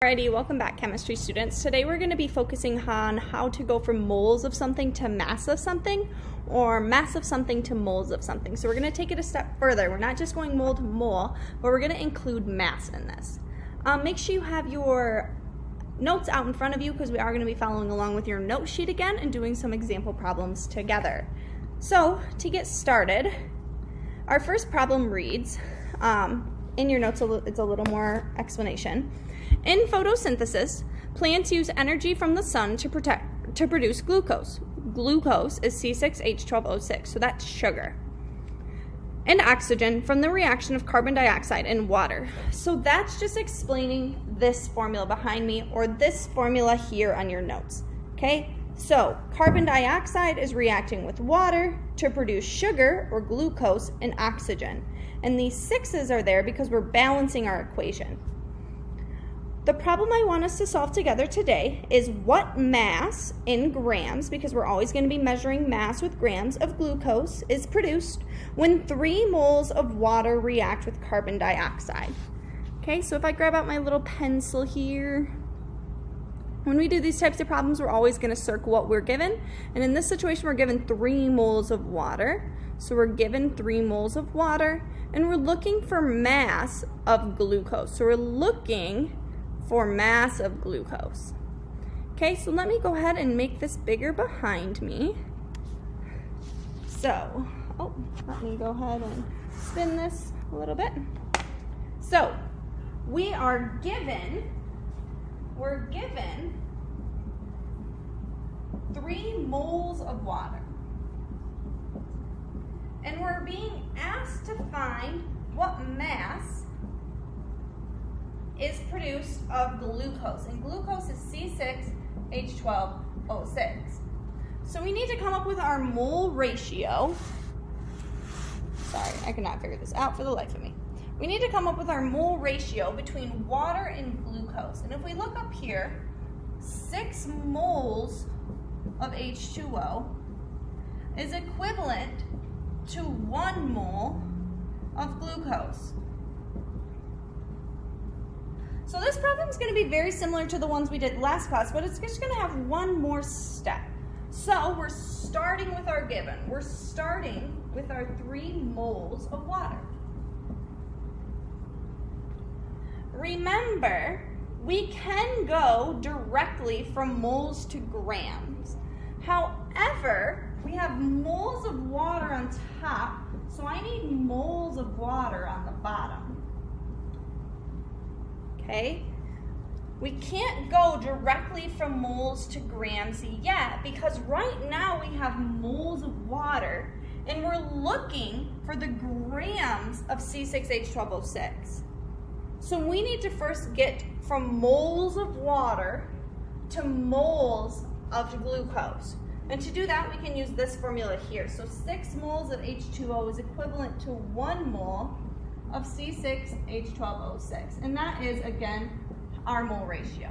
Alrighty, welcome back, chemistry students. Today we're going to be focusing on how to go from moles of something to mass of something, or mass of something to moles of something. So we're going to take it a step further. We're not just going mole to mole, but we're going to include mass in this. Make sure you have your notes out in front of you because we are going to be following along with your note sheet again and doing some example problems together. So to get started, our first problem reads, in your notes it's a little more explanation. In photosynthesis, plants use energy from the sun to produce glucose. Glucose is C6H12O6, so that's sugar. And oxygen from the reaction of carbon dioxide and water. So that's just explaining this formula behind me, or this formula here on your notes. Okay, so carbon dioxide is reacting with water to produce sugar, or glucose, and oxygen. And these sixes are there because we're balancing our equation. The problem I want us to solve together today is what mass in grams, because we're always going to be measuring mass with grams of glucose, is produced when 3 moles of water react with carbon dioxide. Okay, so if I grab out my little pencil here, when we do these types of problems, we're always going to circle what we're given. And in this situation, we're given 3 moles of water. So we're given 3 moles of water, and we're looking for mass of glucose. So we're looking for mass of glucose. Okay, so let me go ahead and make this bigger behind me. So, let me go ahead and spin this a little bit. So, we're given 3 moles of water. And we're being asked to find what mass is produced of glucose, and glucose is C6H12O6. So we need to come up with our mole ratio. Sorry, I cannot figure this out for the life of me. We need to come up with our mole ratio between water and glucose. And if we look up here, 6 moles of H2O is equivalent to 1 mole of glucose. So this problem is going to be very similar to the ones we did last class, but it's just going to have one more step. So we're starting with our given. We're starting with our 3 moles of water. Remember, we can go directly from moles to grams. However, we have moles of water on top, so I need moles of water on the bottom. Okay, we can't go directly from moles to grams yet because right now we have moles of water and we're looking for the grams of C6H12O6. So we need to first get from moles of water to moles of glucose. And to do that, we can use this formula here. So 6 moles of H2O is equivalent to 1 mole of C6H12O6, and that is, again, our mole ratio.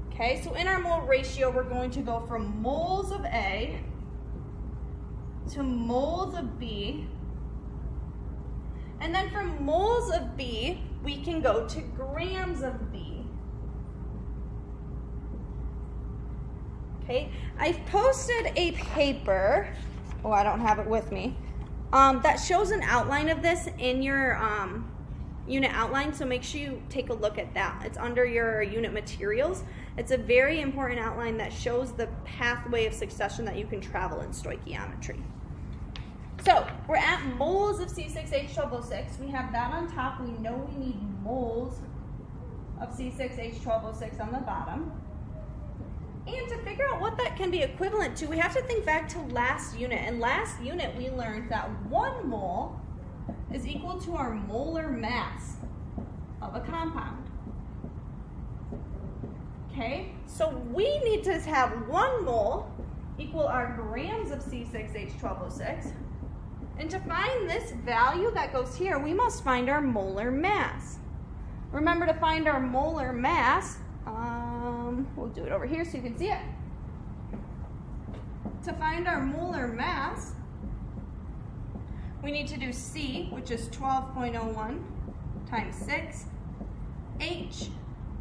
Okay, so in our mole ratio, we're going to go from moles of A to moles of B, and then from moles of B, we can go to grams of B. Okay, I've posted a paper, I don't have it with me, that shows an outline of this in your unit outline, so make sure you take a look at that. It's under your unit materials. It's a very important outline that shows the pathway of succession that you can travel in stoichiometry. So we're at moles of C6H12O6. We have that on top. We know we need moles of C6H12O6 on the bottom. And to figure out what that can be equivalent to, we have to think back to last unit. In last unit, we learned that 1 mole is equal to our molar mass of a compound. Okay, so we need to have 1 mole equal our grams of C6H12O6. And to find this value that goes here, we must find our molar mass. Remember, to find our molar mass, we'll do it over here so you can see it. To find our molar mass, we need to do C, which is 12.01 times 6, H,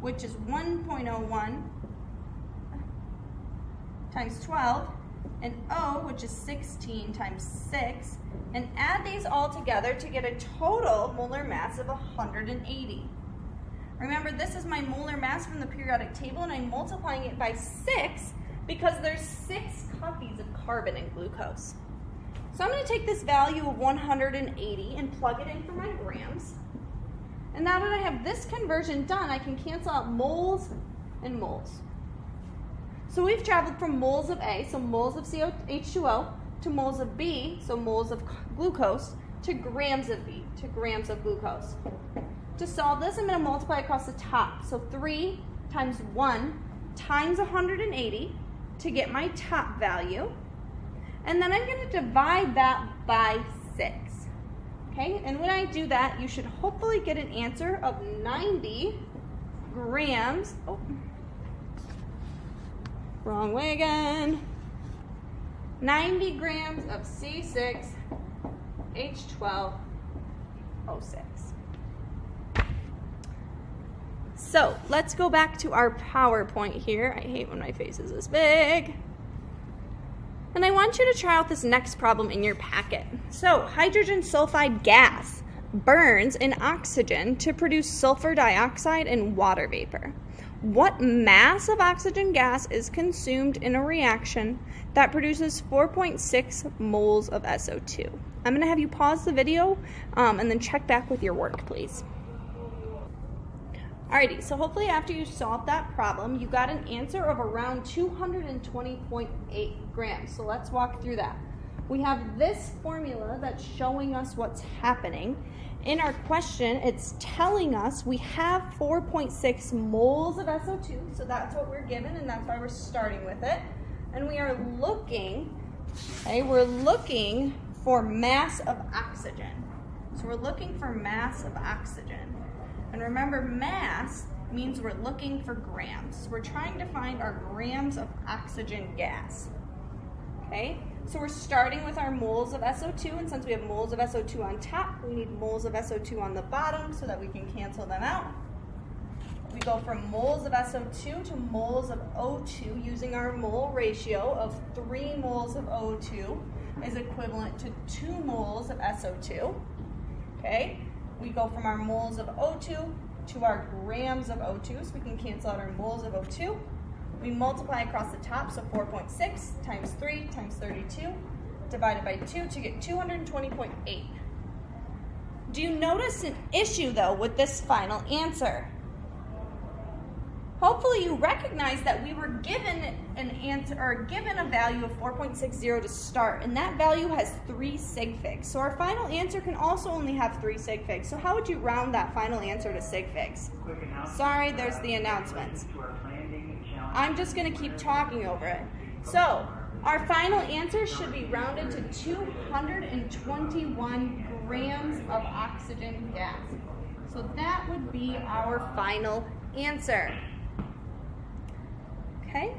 which is 1.01 times 12, and O, which is 16 times 6, and add these all together to get a total molar mass of 180. Remember, this is my molar mass from the periodic table, and I'm multiplying it by 6 because there's 6 copies of carbon in glucose. So I'm going to take this value of 180 and plug it in for my grams. And now that I have this conversion done, I can cancel out moles and moles. So we've traveled from moles of A, so moles of H2O, to moles of B, so moles of glucose, to grams of B, to grams of glucose. To solve this, I'm going to multiply across the top. So 3 times 1 times 180 to get my top value. And then I'm going to divide that by 6. Okay, and when I do that, you should hopefully get an answer of 90 grams. Oh, wrong way again. 90 grams of C6H12O6. So let's go back to our PowerPoint here. I hate when my face is this big. And I want you to try out this next problem in your packet. So hydrogen sulfide gas burns in oxygen to produce sulfur dioxide and water vapor. What mass of oxygen gas is consumed in a reaction that produces 4.6 moles of SO2? I'm going to have you pause the video and then check back with your work, please. Alrighty, so hopefully after you solved that problem, you got an answer of around 220.8 grams. So let's walk through that. We have this formula that's showing us what's happening. In our question, it's telling us we have 4.6 moles of SO2, so that's what we're given, and that's why we're starting with it. And we are looking, we're looking for mass of oxygen. So we're looking for mass of oxygen. And remember, mass means we're looking for grams. We're trying to find our grams of oxygen gas. Okay, so we're starting with our moles of SO2, and since we have moles of SO2 on top, we need moles of SO2 on the bottom so that we can cancel them out. We go from moles of SO2 to moles of O2 using our mole ratio of 3 moles of O2 is equivalent to 2 moles of SO2. Okay, we go from our moles of O2 to our grams of O2, so we can cancel out our moles of O2. We multiply across the top, so 4.6 times 3 times 32 divided by 2 to get 220.8. Do you notice an issue, though, with this final answer? Hopefully you recognize that we were given an answer, or given a value of 4.60 to start, and that value has 3 sig figs. So our final answer can also only have 3 sig figs. So how would you round that final answer to sig figs? Sorry, there's the announcements. I'm just going to keep talking over it. So our final answer should be rounded to 221 grams of oxygen gas. So that would be our final answer. Okay,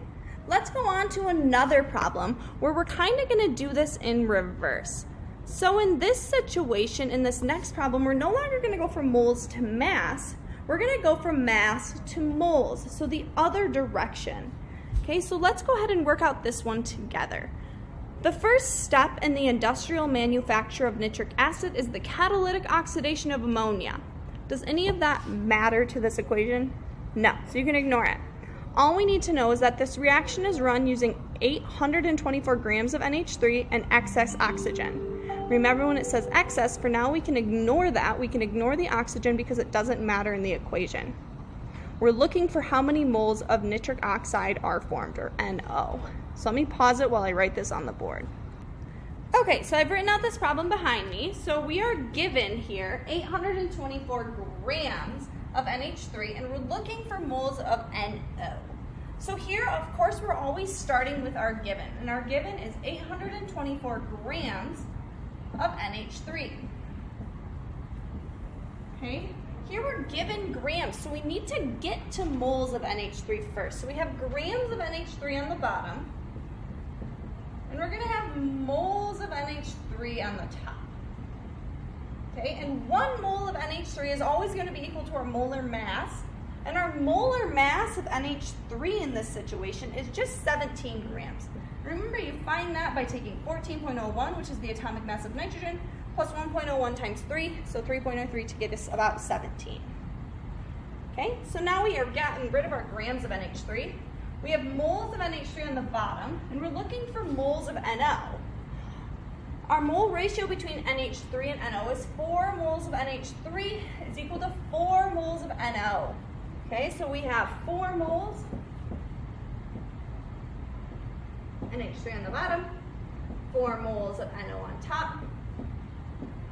let's go on to another problem where we're kind of going to do this in reverse. So in this situation, in this next problem, we're no longer going to go from moles to mass. We're going to go from mass to moles, so the other direction. Okay, so let's go ahead and work out this one together. The first step in the industrial manufacture of nitric acid is the catalytic oxidation of ammonia. Does any of that matter to this equation? No, so you can ignore it. All we need to know is that this reaction is run using 824 grams of NH3 and excess oxygen. Remember, when it says excess, for now we can ignore that. We can ignore the oxygen because it doesn't matter in the equation. We're looking for how many moles of nitric oxide are formed, or NO. So let me pause it while I write this on the board. Okay, so I've written out this problem behind me. So we are given here 824 grams of NH3, and we're looking for moles of NO. So here, of course, we're always starting with our given, and our given is 824 grams of NH3. Okay, here we're given grams, so we need to get to moles of NH3 first. So we have grams of NH3 on the bottom, and we're going to have moles of NH3 on the top. Okay, and 1 mole of NH3 is always going to be equal to our molar mass, And our molar mass of NH3 in this situation is just 17 grams. Remember, you find that by taking 14.01, which is the atomic mass of nitrogen, plus 1.01 times 3, so 3.03 to get us about 17. Okay, so now we are getting rid of our grams of NH3. We have moles of NH3 on the bottom, and we're looking for moles of NO. Our mole ratio between NH3 and NO is 4 moles of NH3 is equal to 4 moles of NO. Okay, so we have 4 moles NH3 on the bottom, 4 moles of NO on top.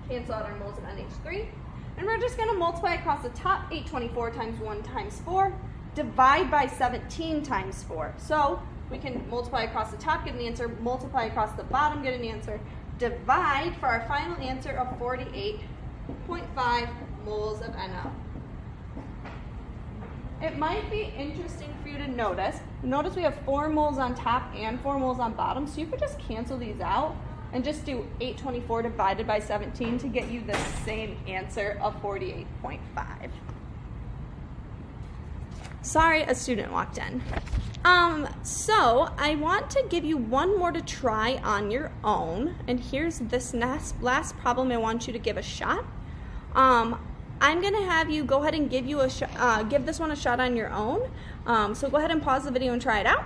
Cancel out our moles of NH3. And we're just going to multiply across the top, 824 times 1 times 4, divide by 17 times 4. So we can multiply across the top, get an answer, multiply across the bottom, get an answer, divide for our final answer of 48.5 moles of NO. It might be interesting for you to notice we have 4 moles on top and 4 moles on bottom, so you could just cancel these out and just do 824 divided by 17 to get you the same answer of 48.5. Sorry, a student walked in. So I want to give you one more to try on your own, and here's this last problem I want you to give a shot. I'm going to have you go ahead and give this one a shot on your own. So go ahead and pause the video and try it out.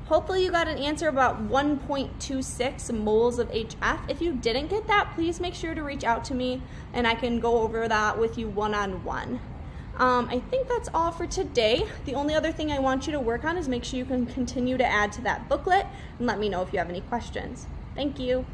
Hopefully you got an answer about 1.26 moles of HF. If you didn't get that, please make sure to reach out to me and I can go over that with you one-on-one. I think that's all for today. The only other thing I want you to work on is make sure you can continue to add to that booklet and let me know if you have any questions. Thank you.